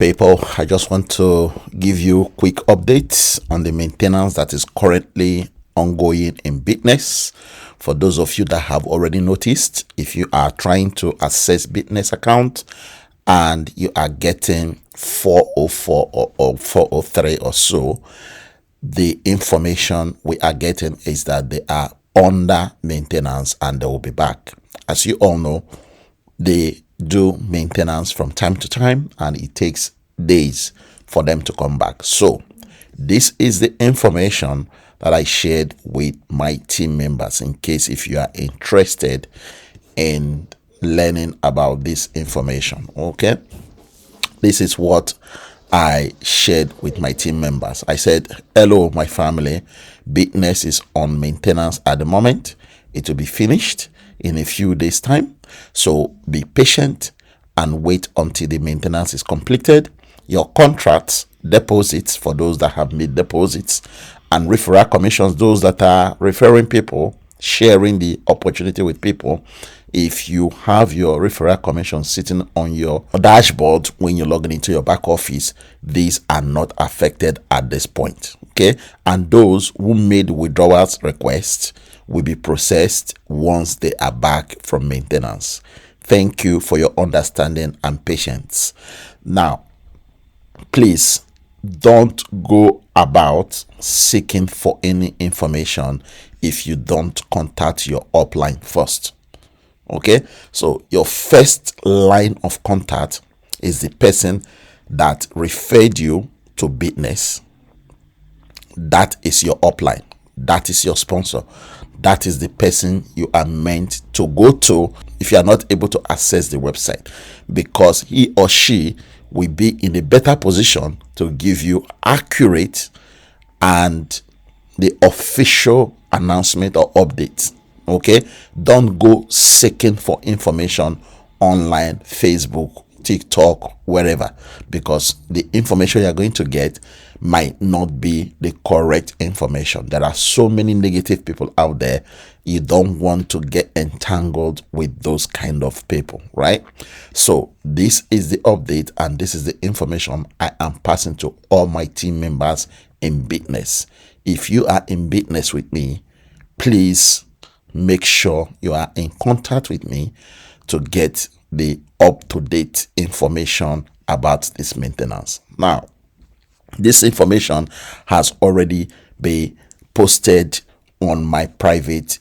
people. I just want to give you quick updates on the maintenance that is currently ongoing in Bytnex. For those of you that have already noticed, if you are trying to access Bytnex account and you are getting 404 or 403 or so, the information we are getting is that they are under maintenance and they will be back. As you all know, they do maintenance from time to time and it takes days for them to come back. So this is the information that I shared with my team members in case if you are interested in learning about this information. Okay, this is what I shared with my team members. I said, hello my family, Bytnex is on maintenance at the moment. It will be finished in a few days time, so be patient and wait until the maintenance is completed. Your contracts, deposits for those that have made deposits, and referral commissions, those that are referring people, sharing the opportunity with people. If you have your referral commission sitting on your dashboard when you're logging into your back office, these are not affected at this point. Okay, and those who made withdrawals requests will be processed once they are back from maintenance. Thank you for your understanding and patience. Now, please don't go about seeking for any information if you don't contact your upline first. Okay, so your first line of contact is the person that referred you to Bytnex. That is your upline. That is your sponsor. That is the person you are meant to go to if you are not able to access the website, because he or she will be in a better position to give you accurate and the official announcement or updates. Okay, don't go seeking for information online, Facebook, TikTok, wherever, because the information you're going to get might not be the correct information. There are so many negative people out there. You don't want to get entangled with those kind of people, right? So this is the update and this is the information I am passing to all my team members in Bytnex. If you are in Bytnex with me, please make sure you are in contact with me to get the up-to-date information about this maintenance. Now, this information has already been posted on my private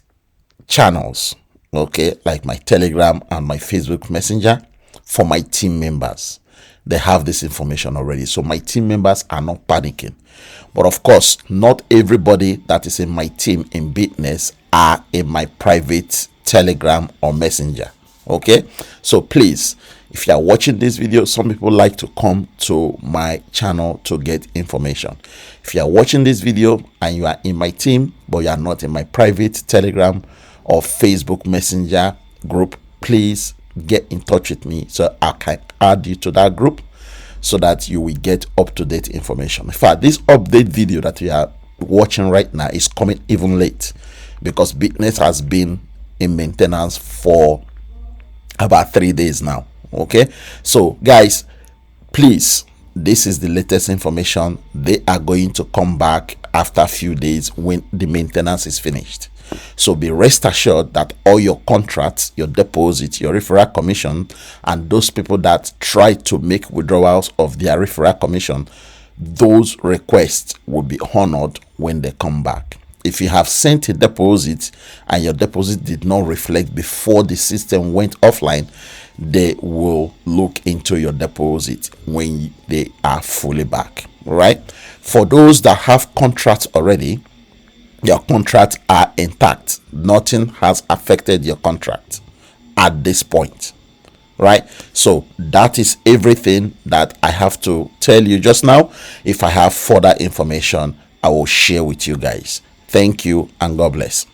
channels, okay, like my Telegram and my Facebook Messenger for my team members. They have this information already, so my team members are not panicking. But of course, not everybody that is in my team in Bytnex are in my private Telegram or Messenger. Okay, so please, if you are watching this video, some people like to come to my channel to get information. If you are watching this video and you are in my team but you are not in my private Telegram or Facebook Messenger group, please get in touch with me so I can add you to that group so that you will get up-to-date information. In fact, this update video that you are watching right now is coming even late because Bytnex has been in maintenance for about 3 days now. Okay, so guys, please, this is the latest information. They are going to come back after a few days when the maintenance is finished. So be rest assured that all your contracts, your deposits, your referral commission, and those people that try to make withdrawals of their referral commission, those requests will be honored when they come back. If you have sent a deposit and your deposit did not reflect before the system went offline, they will look into your deposit when they are fully back. Right? For those that have contracts already, your contracts are intact. Nothing has affected your contract at this point. Right? So that is everything that I have to tell you just now. If I have further information, I will share with you guys. Thank you and God bless.